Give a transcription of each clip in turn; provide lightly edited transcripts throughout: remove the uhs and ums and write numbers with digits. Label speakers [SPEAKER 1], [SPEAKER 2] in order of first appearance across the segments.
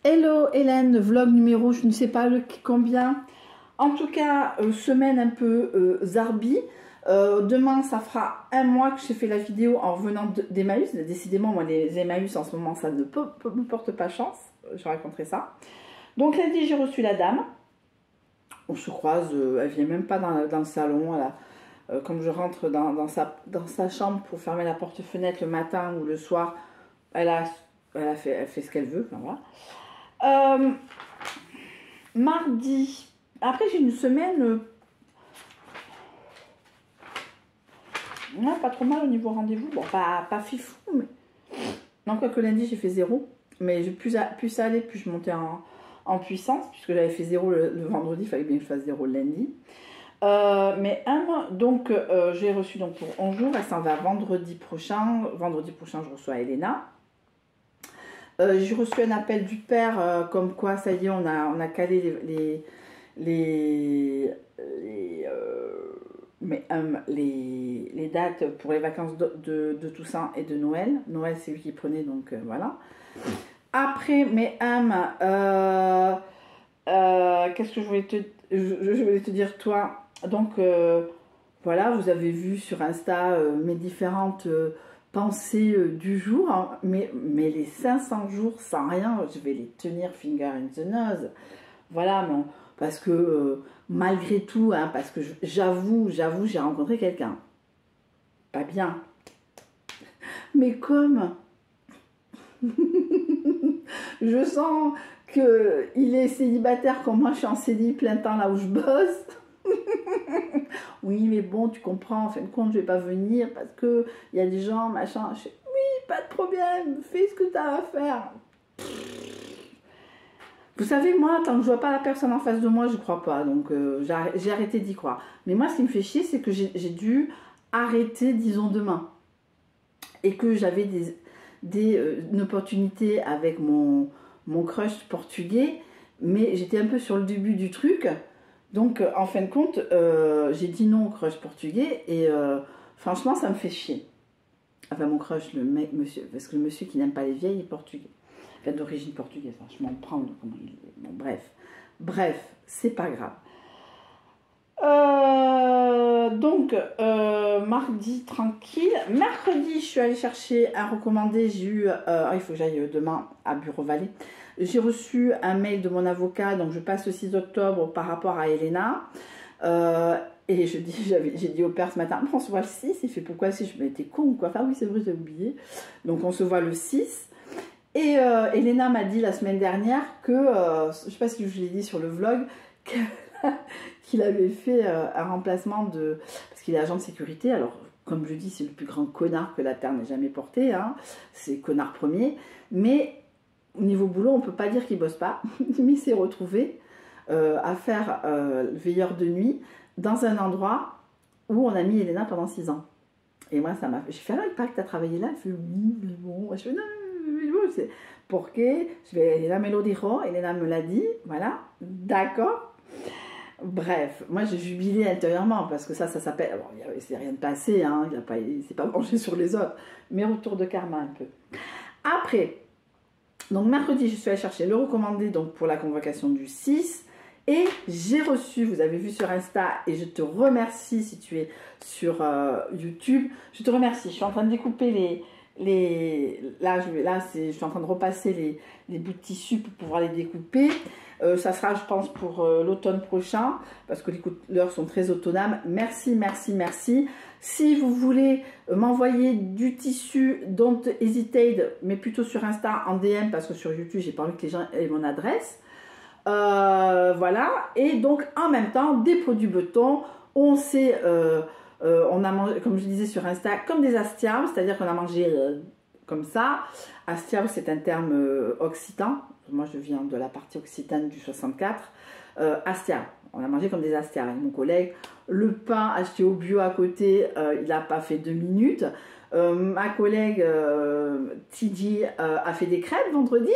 [SPEAKER 1] Hello Hélène, vlog numéro je ne sais pas combien. En tout cas, semaine un peu zarbi. Demain, ça fera un mois que j'ai fait la vidéo en revenant d'Emmaüs. Décidément, moi, les Emmaüs en ce moment, ça ne me porte pas chance. Je raconterai ça. Donc lundi, j'ai reçu la dame. On se croise, elle vient même pas dans le salon. Comme je rentre dans sa chambre pour fermer la porte-fenêtre le matin ou le soir, elle fait ce qu'elle veut. Enfin, voilà. Mardi, après j'ai une semaine pas trop mal au niveau rendez-vous, bon pas fifou, mais non, quoique lundi j'ai fait 0, mais plus ça allait, plus je montais en puissance, puisque j'avais fait 0 le vendredi, il fallait bien que je fasse 0 le lundi. Donc j'ai reçu donc pour 11 jours, elle s'en va vendredi prochain je reçois Elena. J'ai reçu un appel du père comme quoi ça y est, on a calé les dates pour les vacances de Toussaint et de Noël. Noël c'est lui qui prenait, donc voilà. Après qu'est-ce que je voulais te dire toi, donc voilà, vous avez vu sur Insta mes différentes pensée du jour, hein, mais les 500 jours sans rien, je vais les tenir finger in the nose. Voilà, non, parce que malgré tout, hein, parce que j'avoue, j'ai rencontré quelqu'un. Pas bien. Mais comme je sens qu'il est célibataire comme moi, je suis en CDI plein temps là où je bosse. Oui, mais bon, tu comprends, en fin de compte, je vais pas venir parce que il y a des gens, machin. Oui, pas de problème, fais ce que tu as à faire. Vous savez, moi, tant que je vois pas la personne en face de moi, je crois pas. Donc, j'ai arrêté d'y croire. Mais moi, ce qui me fait chier, c'est que j'ai dû arrêter, disons, demain. Et que j'avais une opportunité avec mon crush portugais, mais j'étais un peu sur le début du truc. Donc, en fin de compte, j'ai dit non au crush portugais et franchement, ça me fait chier. Enfin, mon crush, monsieur, parce que le monsieur qui n'aime pas les vieilles est portugais. Enfin, d'origine portugaise, hein, je m'en prends. Comment il est. Bon, bref, c'est pas grave. Mardi, tranquille. Mercredi, je suis allée chercher un recommandé. J'ai eu, il faut que j'aille demain à Bureau Vallée. J'ai reçu un mail de mon avocat, donc je passe le 6 octobre par rapport à Elena. Et j'ai dit au père ce matin, on se voit le 6. Il fait pourquoi si je m'étais con ou quoi. Enfin oui, c'est vrai, j'ai oublié. Donc on se voit le 6. Et Elena m'a dit la semaine dernière que, je ne sais pas si je l'ai dit sur le vlog, qu'il avait fait un remplacement parce qu'il est agent de sécurité. Alors, comme je dis, c'est le plus grand connard que la Terre n'ait jamais porté. Hein. C'est connard premier. Mais au niveau boulot, on ne peut pas dire qu'il ne bosse pas. Mais il s'est retrouvé à faire veilleur de nuit dans un endroit où on a mis Elena pendant 6 ans. Et moi, ça m'a fait... J'ai fait, il paraît que tu as travaillé là. Il fait, oui, mais bon. Je fais, non, c'est pour que je vais Elena me lo dijo, Elena me l'a dit, voilà, d'accord. Bref, moi j'ai jubilé intérieurement parce que ça s'appelle, bon, c'est rien de passé, hein, c'est pas mangé sur les autres, mais retour de karma un peu. Après, donc mercredi je suis allée chercher le recommandé donc pour la convocation du 6 et j'ai reçu, vous avez vu sur Insta et je te remercie si tu es sur YouTube, je te remercie, je suis en train de découper là je suis en train de repasser les bouts de tissu pour pouvoir les découper. Ça sera, je pense, pour l'automne prochain, parce que les couleurs sont très autonomes. Merci. Si vous voulez m'envoyer du tissu, don't hesitate, mais plutôt sur Insta en DM, parce que sur YouTube, j'ai pas envie que les gens aient mon adresse. Voilà. Et donc, en même temps, des produits Beton. On sait... on a mangé, comme je disais sur Insta, comme des astiaves, c'est-à-dire qu'on a mangé comme ça. Astiave, c'est un terme occitan. Moi, je viens de la partie occitane du 64. Astiave, on a mangé comme des astiaves avec mon collègue. Le pain acheté au bio à côté, il n'a pas fait 2 minutes. Ma collègue Tidi a fait des crêpes vendredi.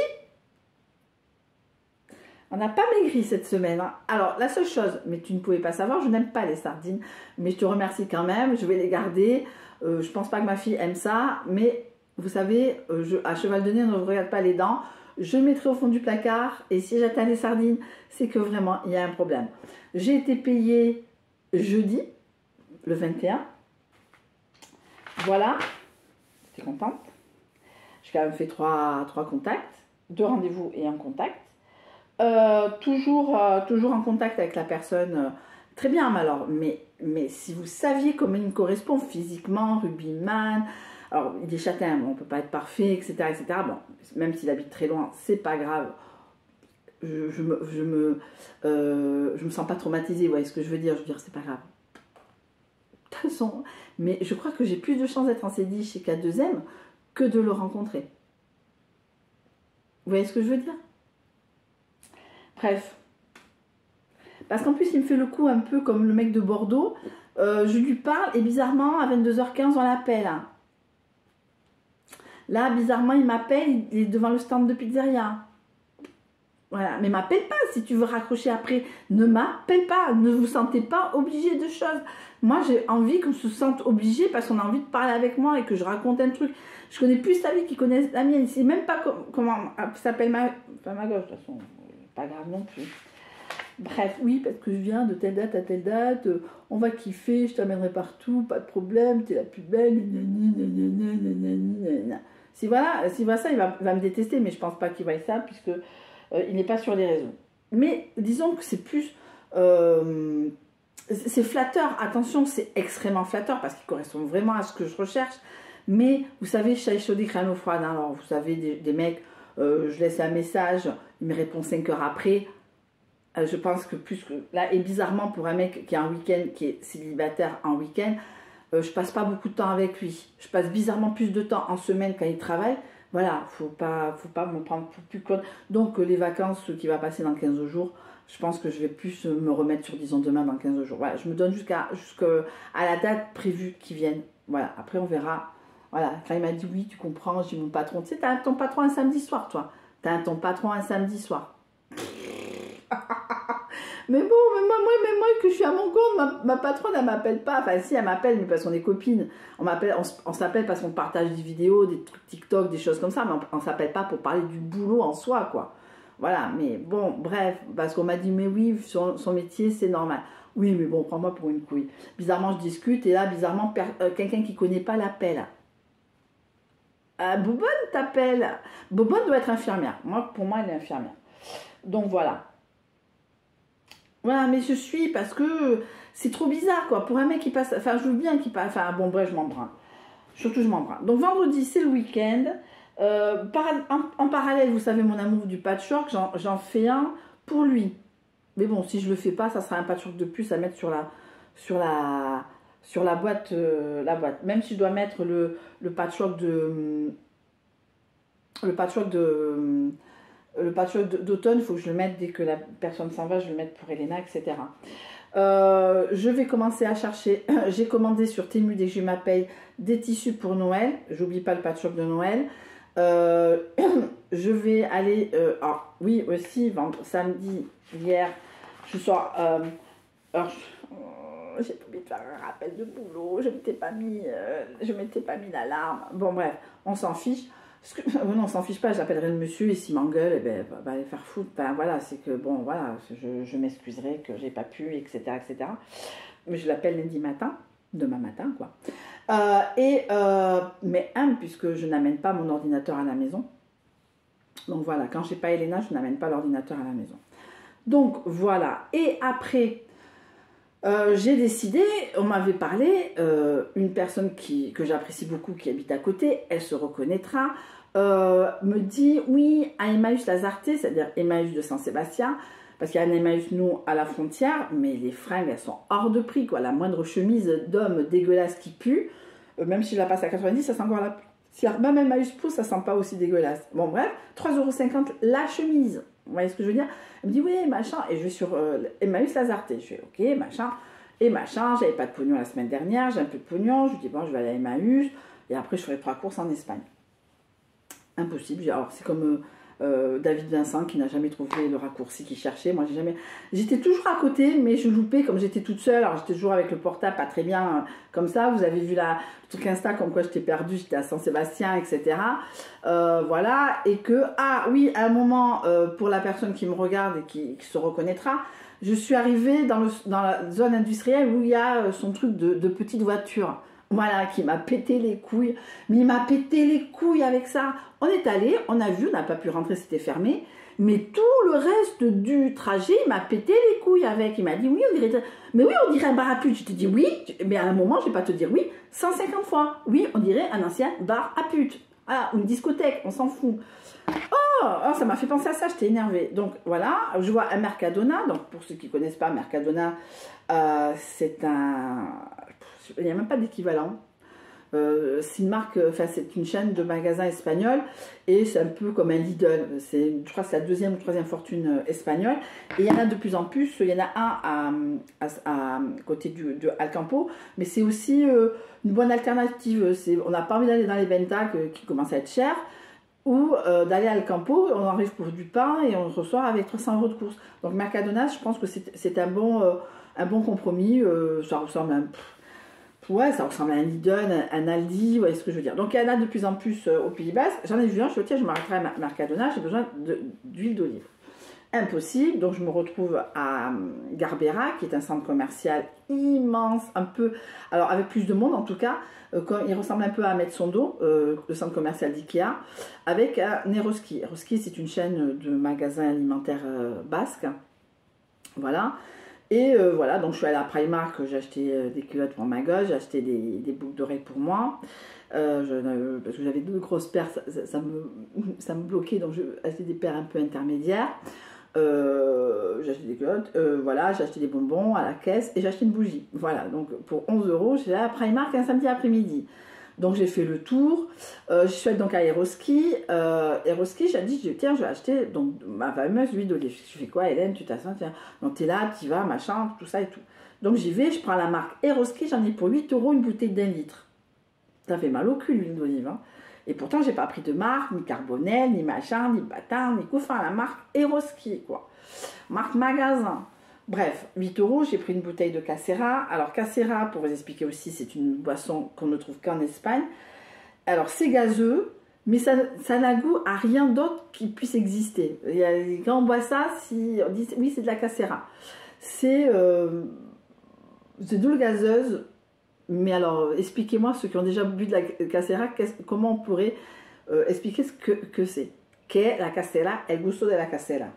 [SPEAKER 1] On n'a pas maigri cette semaine. Hein. Alors, la seule chose, mais tu ne pouvais pas savoir, je n'aime pas les sardines, mais je te remercie quand même, je vais les garder. Je pense pas que ma fille aime ça, mais vous savez, à cheval de nez, on ne regarde pas les dents. je mettrai au fond du placard. Et si j'atteins les sardines, c'est que vraiment, il y a un problème. J'ai été payée jeudi, le 21. Voilà. J'étais contente. J'ai quand même fait trois contacts. 2 rendez-vous et un contact. Toujours en contact avec la personne. Très bien, alors, mais si vous saviez comment il me correspond physiquement, rugbyman, alors il est châtain, bon, on ne peut pas être parfait, etc. etc. Bon, même s'il habite très loin, c'est pas grave. Je me sens pas traumatisée, vous voyez ce que je veux dire? Je veux dire, c'est pas grave. De toute façon, mais je crois que j'ai plus de chance d'être en CDI chez K2M que de le rencontrer. Vous voyez ce que je veux dire? Bref. Parce qu'en plus, il me fait le coup un peu comme le mec de Bordeaux. Je lui parle et bizarrement, à 22h15, on l'appelle. Là, bizarrement, il m'appelle, il est devant le stand de pizzeria. Voilà, mais m'appelle pas. Si tu veux raccrocher après, ne m'appelle pas. Ne vous sentez pas obligé de choses. Moi, j'ai envie qu'on se sente obligé parce qu'on a envie de parler avec moi et que je raconte un truc. Je connais plus sa vie qu'il connaît la mienne. C'est même pas comment s'appelle ma gauche, de toute façon. Pas grave non plus. Bref, oui, parce que je viens de telle date à telle date, on va kiffer, je t'amènerai partout, pas de problème, t'es la plus belle. Si voilà ça, il va me détester, mais je pense pas qu'il voie ça, puisque il n'est pas sur les réseaux. Mais disons que c'est plus... c'est flatteur, attention, c'est extrêmement flatteur, parce qu'il correspond vraiment à ce que je recherche. Mais, vous savez, chat échaudé, crâne froide, hein, alors vous savez, des mecs, je laisse un message, il me répond 5 heures après. Je pense que plus que là, et bizarrement pour un mec qui est en week-end, qui est célibataire en week-end, je passe pas beaucoup de temps avec lui. Je passe bizarrement plus de temps en semaine quand il travaille. Voilà, faut pas me prendre pour plus con. Donc les vacances qu'il va passer dans 15 jours, je pense que je vais plus me remettre sur, disons, demain dans 15 jours. Voilà, je me donne jusqu'à la date prévue qu'il vienne. Voilà, après on verra. Voilà, quand il m'a dit oui, tu comprends, j'ai mon patron. Tu sais, t'as ton patron un samedi soir, toi. T'as ton patron un samedi soir. Mais bon, mais moi que je suis à mon compte, ma patronne, elle m'appelle pas. Enfin, si, elle m'appelle, mais parce qu'on est copines. On s'appelle parce qu'on partage des vidéos, des trucs TikTok, des choses comme ça, mais on s'appelle pas pour parler du boulot en soi, quoi. Voilà, mais bon, bref, parce qu'on m'a dit, mais oui, son métier, c'est normal. Oui, mais bon, prends-moi pour une couille. Bizarrement, je discute, et là, bizarrement, quelqu'un qui connaît pas l'appelle. Bobonne t'appelle. Bobonne doit être infirmière. Pour moi, elle est infirmière. Donc, voilà. Voilà, mais je suis parce que c'est trop bizarre, quoi. Pour un mec qui passe... Enfin, je veux bien qu'il passe... Enfin, bon, bref, je m'en branle. Surtout, je m'en branle. Donc, vendredi, c'est le week-end. En parallèle, vous savez, mon amour du patchwork, j'en fais un pour lui. Mais bon, si je le fais pas, ça sera un patchwork de plus à mettre sur la boîte. Même si je dois mettre le patchwork d'automne, il faut que je le mette dès que la personne s'en va, je le mette pour Elena, etc. Je vais commencer à chercher. J'ai commandé sur Temu dès que j'ai ma paye des tissus pour Noël. J'oublie pas le patchwork de Noël. Je vais aller. Oui, aussi, samedi, hier, je sors. J'ai oublié de faire un rappel de boulot. Je m'étais pas mis l'alarme. Bon, bref, on s'en fiche. Non, on s'en fiche pas, j'appellerai le monsieur et s'il m'engueule, eh ben, va aller faire foutre. Ben, voilà, c'est que bon, voilà, je m'excuserai que j'ai pas pu, etc., etc. Mais je l'appelle lundi matin, demain matin, quoi. Mais puisque je n'amène pas mon ordinateur à la maison. Donc voilà, quand j'ai pas Elena, je n'amène pas l'ordinateur à la maison. Donc voilà, et après, j'ai décidé, on m'avait parlé, une personne que j'apprécie beaucoup, qui habite à côté, elle se reconnaîtra, me dit, oui, à Emmaüs Lazarté, c'est-à-dire Emmaüs de Saint-Sébastien, parce qu'il y a un Emmaüs, nous, à la frontière, mais les fringues, elles sont hors de prix, quoi. La moindre chemise d'homme dégueulasse qui pue, même si je la passe à 90, ça sent encore la... Si même Emmaüs pousse, ça sent pas aussi dégueulasse. Bon, bref, 3,50 € la chemise. Vous voyez ce que je veux dire? Elle me dit, oui, machin. Et je vais sur Emmaüs Lazarté. Je fais, ok, machin. Et machin, j'avais pas de pognon la semaine dernière, j'ai un peu de pognon. Je lui dis, bon, je vais aller à Emmaüs. Et après, je ferai 3 courses en Espagne. Impossible. Alors, c'est comme David Vincent qui n'a jamais trouvé le raccourci qu'il cherchait. Moi, j'étais toujours à côté, mais je loupais comme j'étais toute seule. Alors, j'étais toujours avec le portable, pas très bien comme ça. Vous avez vu le truc Insta comme quoi j'étais perdue, j'étais à Saint-Sébastien, etc. Voilà. Et que, ah oui, à un moment, pour la personne qui me regarde et qui se reconnaîtra, je suis arrivée dans la zone industrielle où il y a son truc de petite voiture. Voilà, qui m'a pété les couilles. Mais il m'a pété les couilles avec ça. On est allé, on a vu, on n'a pas pu rentrer, c'était fermé. Mais tout le reste du trajet, il m'a pété les couilles avec. Il m'a dit, oui, on dirait un bar à pute. Je te dis oui, mais à un moment, je ne vais pas te dire oui 150 fois. Oui, on dirait un ancien bar à pute. Voilà, une discothèque, on s'en fout. Oh, ça m'a fait penser à ça, j'étais énervée. Donc voilà, je vois un Mercadona. Donc pour ceux qui ne connaissent pas, Mercadona, c'est un... Il n'y a même pas d'équivalent. C'est une marque, enfin c'est une chaîne de magasins espagnols et c'est un peu comme un Lidl. Je crois que c'est la deuxième ou troisième fortune espagnole. Et il y en a de plus en plus. Il y en a un à côté de Alcampo, mais c'est aussi une bonne alternative. On n'a pas envie d'aller dans les Venta qui commencent à être chers, ou d'aller à Alcampo, on arrive pour du pain et on ressort avec 300 € de course. Donc Mercadona, je pense que c'est un bon compromis. Ça ressemble à un... Ouais, ça ressemble à un Lidl, un Aldi, vous voyez ce que je veux dire. Donc, il y en a de plus en plus au Pays Basque. J'en ai vu un, je me suis dit, tiens, je m'arrêterai à Mercadona, j'ai besoin d'huile d'olive. Impossible, donc je me retrouve à Garbera, qui est un centre commercial immense, un peu, alors avec plus de monde en tout cas, il ressemble un peu à Metsondo, le centre commercial d'Ikea, avec un Eroski. Eroski, c'est une chaîne de magasins alimentaires basques, voilà. Et voilà, donc je suis allée à Primark, j'ai acheté des culottes pour ma gosse, j'ai acheté des boucles d'oreilles pour moi, parce que j'avais 2 grosses paires, ça me bloquait, donc j'ai acheté des paires un peu intermédiaires. J'ai acheté des culottes, voilà, j'ai acheté des bonbons à la caisse et j'ai acheté une bougie. Voilà, donc pour 11 €, j'étais allée à Primark un samedi après-midi. Donc j'ai fait le tour, je suis allée donc à Eroski. Eroski, j'ai dit, tiens, je vais acheter donc, ma fameuse huile d'olive. Je fais quoi, Hélène, tu t'assois, donc t'es là, tu vas, machin, tout ça et tout. Donc j'y vais, je prends la marque Eroski, j'en ai pour 8 € une bouteille d'1 litre. Ça fait mal au cul l'huile d'olive, hein. Et pourtant, j'ai pas pris de marque, ni Carbonel, ni machin, ni Bâtard, ni quoi, enfin la marque Eroski, quoi. Marque magasin. Bref, 8 €, j'ai pris une bouteille de Casera. Alors Casera, pour vous expliquer aussi, c'est une boisson qu'on ne trouve qu'en Espagne. Alors c'est gazeux, mais ça n'a goût à rien d'autre qui puisse exister. Quand on boit ça, on dit oui, c'est de la Casera. C'est de l'eau gazeuse, mais alors expliquez-moi, ceux qui ont déjà bu de la Casera, comment on pourrait expliquer ce que c'est. Qu'est la Casera, el gusto de la Casera.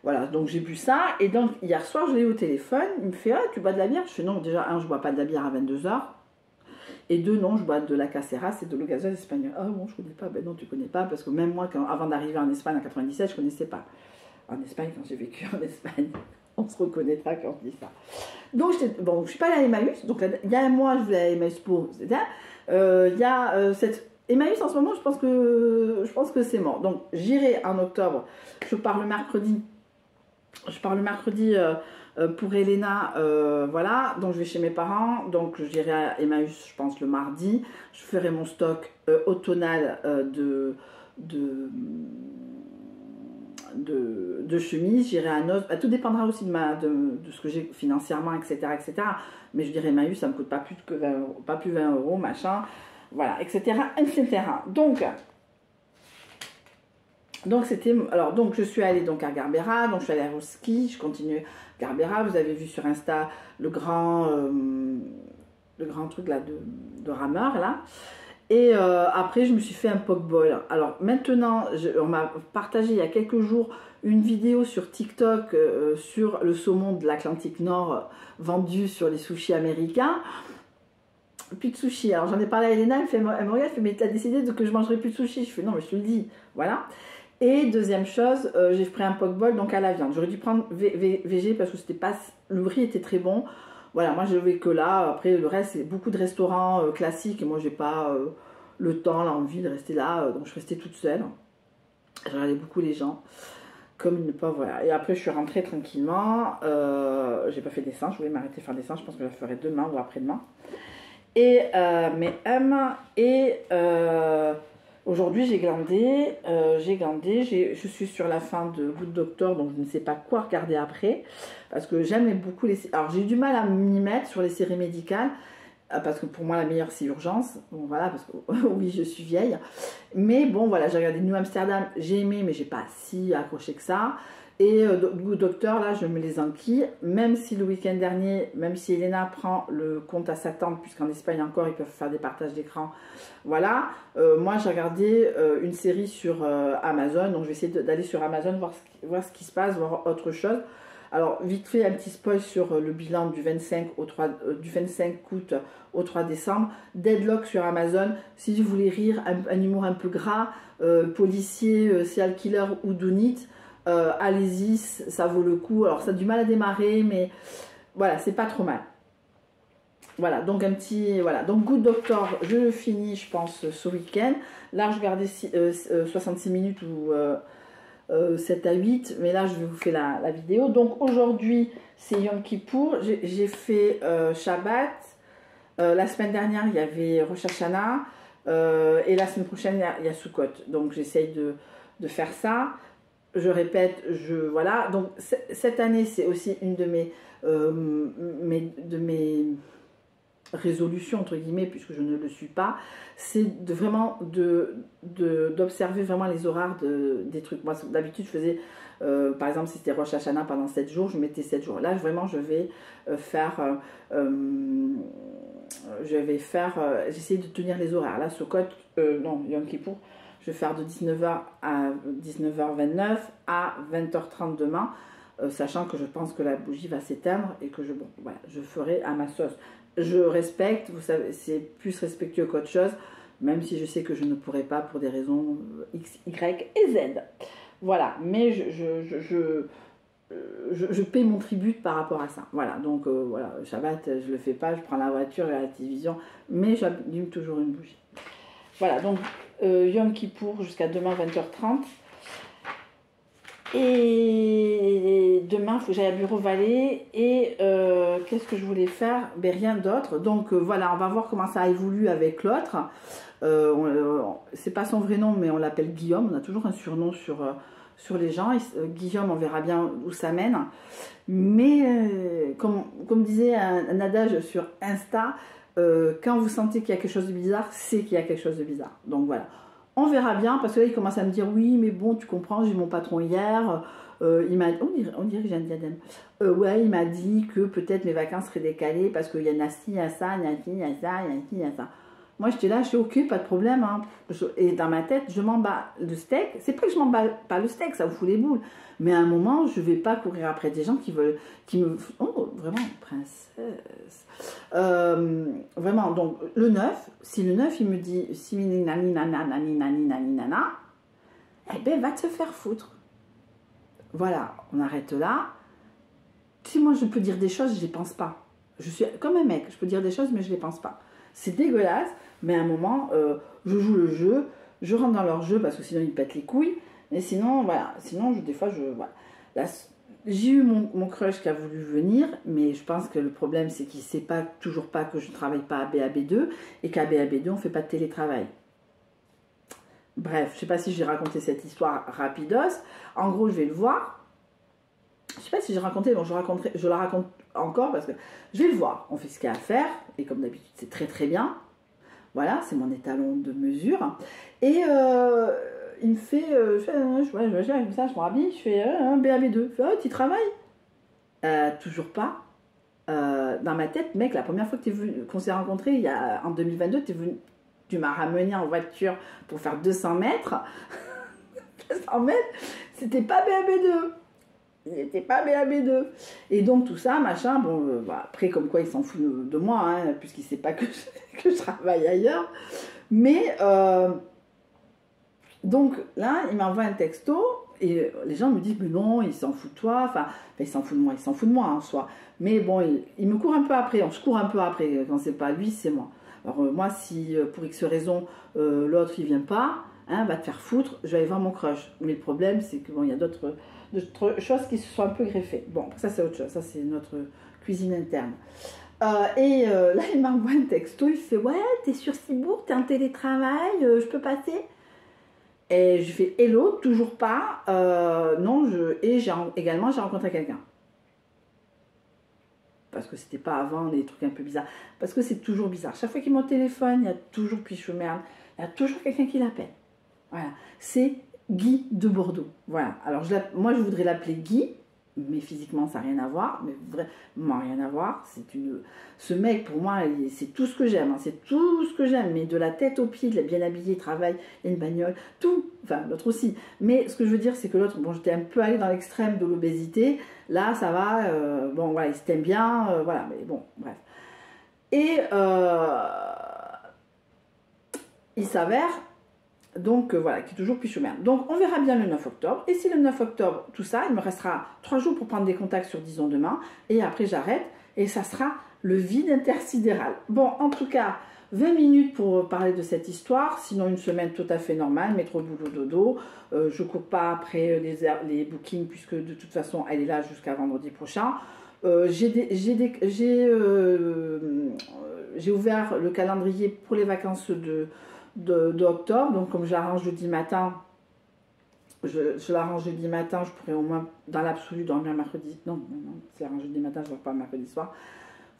[SPEAKER 1] Voilà, donc j'ai bu ça, et donc hier soir je l'ai eu au téléphone, il me fait, ah, tu bois de la bière? Je fais non, déjà, un, je bois pas de la bière à 22 h, et deux, non, je bois de la Casera, c'est de l'eau gazeuse espagnole. Ah bon, je connais pas, ben non, tu connais pas, parce que même moi, avant d'arriver en Espagne en 97, je connaissais pas. En Espagne, quand j'ai vécu en Espagne, on se reconnaîtra quand on dit ça. Donc, bon, je suis pas allée à Emmaüs, donc il y a un mois, je voulais aller à Emmaüs pour, il y a cette... Emmaüs en ce moment, je pense que c'est mort. Donc j'irai en octobre, je pars le mercredi. Pour Elena, voilà, donc je vais chez mes parents, donc j'irai à Emmaüs, je pense, le mardi. Je ferai mon stock automnal de chemises, j'irai à Noz, tout dépendra aussi de ce que j'ai financièrement, etc., etc. Mais je dirais Emmaüs, ça ne me coûte pas plus que 20 €, pas plus 20 €, machin, voilà, etc., etc. Donc je suis allée donc à Garbera, donc je suis allée à Eroski, je continue Garbera. Vous avez vu sur Insta le grand truc là de rameur là. Et après je me suis fait un pokeball. Alors maintenant, on m'a partagé il y a quelques jours une vidéo sur TikTok sur le saumon de l'Atlantique Nord vendu sur les sushis américains. Plus de sushis. Alors j'en ai parlé à Elena, elle me regarde, elle fait mais t'as décidé que je mangerai plus de sushis? Je fais non mais je te le dis, voilà. Et deuxième chose, j'ai pris un pokeball donc à la viande. J'aurais dû prendre végé parce que c'était pas, le riz était très bon. Voilà, moi je vais que là. Après le reste c'est beaucoup de restaurants classiques et moi j'ai pas le temps, l'envie de rester là. Donc je restais toute seule. Je regardais beaucoup les gens comme une pauvre. Voilà. Et après je suis rentrée tranquillement. J'ai pas fait des seins, je voulais m'arrêter de faire des seins. Je pense que je le ferai demain ou après-demain. Et mes M et Aujourd'hui, j'ai glandé, je suis sur la fin de Good Doctor, donc je ne sais pas quoi regarder après, parce que j'aime beaucoup les... Alors, j'ai du mal à m'y mettre sur les séries médicales, parce que pour moi, la meilleure, c'est Urgence. Bon, voilà, parce que oui, je suis vieille. Mais bon, voilà, j'ai regardé New Amsterdam, j'ai aimé, mais j'ai pas si accroché que ça. Et Good Doctor, là, je me les enquille, même si le week-end dernier, même si Elena prend le compte à sa tante, puisqu'en Espagne encore, ils peuvent faire des partages d'écran, voilà. Moi, j'ai regardé une série sur Amazon, donc je vais essayer d'aller sur Amazon, voir ce qui se passe, voir autre chose. Alors, vite fait, un petit spoil sur le bilan du 25 août au 3 décembre. Deadlock sur Amazon, si vous voulez rire, un humour un peu gras, policier, serial killer ou Doonit, allez-y, ça vaut le coup. Alors ça a du mal à démarrer, mais voilà, c'est pas trop mal. Voilà, donc voilà, donc Good Doctor, je le finis, je pense, ce week-end. Là, je regardais 66 minutes ou 7 à 8, mais là, je vais vous faire la vidéo. Donc aujourd'hui, c'est Yom Kippour, j'ai fait Shabbat. La semaine dernière, il y avait Rosh Hashanah, et la semaine prochaine, il y a Sukkot. Donc j'essaye de faire ça. Je répète, voilà. Donc cette année, c'est aussi une de mes résolutions, entre guillemets, puisque je ne le suis pas, c'est vraiment d'observer vraiment les horaires des trucs. Moi, d'habitude, je faisais, par exemple, si c'était Rosh Hashanah pendant 7 jours, je mettais 7 jours. Là, vraiment, je vais j'essaie de tenir les horaires. Là, Sukkot, non, Yom Kippour, je vais faire de 19h à 19h29 à 20h30 demain, sachant que je pense que la bougie va s'éteindre et que voilà, je ferai à ma sauce. Je respecte, vous savez, c'est plus respectueux qu'autre chose, même si je sais que je ne pourrai pas pour des raisons X, Y et Z. Voilà, mais je paie mon tribut par rapport à ça. Voilà, donc voilà, Shabbat, je le fais pas, je prends la voiture, j'ai la télévision, mais j'allume toujours une bougie. Voilà, donc Yom Kippour jusqu'à demain 20h30. Et demain, il faut que j'aille à Bureau Vallée. Et qu'est-ce que je voulais faire? Ben, rien d'autre. Donc voilà, on va voir comment ça évolue avec l'autre. C'est pas son vrai nom, mais on l'appelle Guillaume. On a toujours un surnom sur les gens. Guillaume, on verra bien où ça mène. Mais comme disait un adage sur Insta, quand vous sentez qu'il y a quelque chose de bizarre, c'est qu'il y a quelque chose de bizarre. Donc voilà. On verra bien, parce que là, il commence à me dire, oui, mais bon, tu comprends, j'ai mon patron hier, il m'a, on dirait que j'ai un diadème. Ouais, il m'a dit que peut-être mes vacances seraient décalées, parce qu'il y en a ci, il y a ça, il y a ci, il y a ça, il y a ci, il y a ça. Moi, j'étais là, je suis ok, pas de problème. Hein. Et dans ma tête, je m'en bats le steak. C'est pas que je m'en bats pas le steak, ça vous fout les boules. Mais à un moment, je vais pas courir après des gens qui me... Oh, vraiment, princesse. Vraiment, donc, le 9, si le 9, il me dit, si nani nana, nani nani nani nana, eh ben, va te faire foutre. Voilà, on arrête là. Si moi, je peux dire des choses, je les pense pas. Je suis comme un mec, je peux dire des choses, mais je les pense pas. C'est dégueulasse, mais à un moment, je joue le jeu, je rentre dans leur jeu parce que sinon ils pètent les couilles. Et sinon, voilà, des fois, voilà. J'ai eu mon crush qui a voulu venir, mais je pense que le problème, c'est qu'il ne sait toujours pas que je ne travaille pas à BAB2 et qu'à BAB2, on ne fait pas de télétravail. Bref, je ne sais pas si j'ai raconté cette histoire rapidos. En gros, je vais le voir. Je ne sais pas si j'ai raconté, bon, je la raconte encore parce que je vais le voir. On fait ce qu'il y a à faire et comme d'habitude, c'est très très bien. Voilà, c'est mon étalon de mesure. Et il me fait, je viens comme ça, je me rhabille, je fais un BAB2. Je fais, oh, tu travailles? Toujours pas. Dans ma tête, mec, la première fois qu'on s'est rencontrés, en 2022, tu m'as ramené en voiture pour faire 200 mètres. 200 mètres, c'était pas BAB2. Il n'était pas BAB2. Et donc tout ça, machin, bon, après comme quoi il s'en fout de moi, hein, puisqu'il ne sait pas que je travaille ailleurs. Mais, donc là, il m'envoie un texto, et les gens me disent, mais non, il s'en fout de toi, enfin, il s'en fout de moi en soi. Mais bon, il me court un peu après, je cours un peu après, quand c'est pas lui, c'est moi. Alors moi, si pour X raison, l'autre il vient pas, hein, va te faire foutre, je vais aller voir mon crush. Mais le problème, c'est que bon, il y a d'autres choses qui se sont un peu greffées. Bon, ça c'est autre chose, ça c'est notre cuisine interne. Là, il m'envoie un texto, il fait, ouais, t'es sur Cibourg, t'es en télétravail, je peux passer? Et je fais hello, toujours pas. Non, également j'ai rencontré quelqu'un. Parce que c'était pas avant des trucs un peu bizarres. Parce que c'est toujours bizarre. Chaque fois qu'il est mon téléphone, il y a toujours Pichou merde. Il y a toujours quelqu'un qui l'appelle. Voilà. C'est Guy de Bordeaux. Voilà. Alors moi je voudrais l'appeler Guy. Mais physiquement ça n'a rien à voir, mais vraiment rien à voir. Ce mec pour moi c'est tout ce que j'aime, hein. C'est tout ce que j'aime, mais de la tête aux pieds, il est bien habillé, il travaille, il a une bagnole, tout, enfin l'autre aussi. Mais ce que je veux dire c'est que l'autre, bon j'étais un peu allée dans l'extrême de l'obésité, là ça va, bon voilà, il se t'aime bien, voilà, mais bon bref. Et il s'avère donc voilà, qui est toujours Pichou merde. Donc on verra bien le 9 octobre. Et si le 9 octobre, tout ça, il me restera 3 jours pour prendre des contacts sur Disons Demain. Et après j'arrête. Et ça sera le vide intersidéral. Bon, en tout cas, 20 minutes pour parler de cette histoire. Sinon une semaine tout à fait normale, métro boulot dodo. Je ne cours pas après les bookings puisque de toute façon elle est là jusqu'à vendredi prochain. J'ai ouvert le calendrier pour les vacances d'octobre, donc comme je l'arrange jeudi matin, je l'arrange jeudi matin, je pourrais au moins dans l'absolu dormir mercredi, non, c'est l'arrange jeudi matin, je ne dors pas mercredi soir,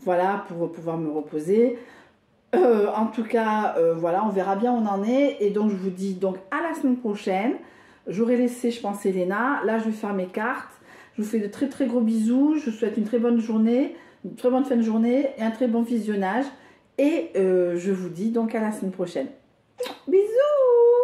[SPEAKER 1] voilà, pour pouvoir me reposer. En tout cas, voilà, on verra bien où on en est, et donc je vous dis donc à la semaine prochaine. J'aurais laissé, je pense, Elena, là je vais faire mes cartes, je vous fais de très très gros bisous, je vous souhaite une très bonne journée, une très bonne fin de journée, et un très bon visionnage, et je vous dis donc à la semaine prochaine. Bisous!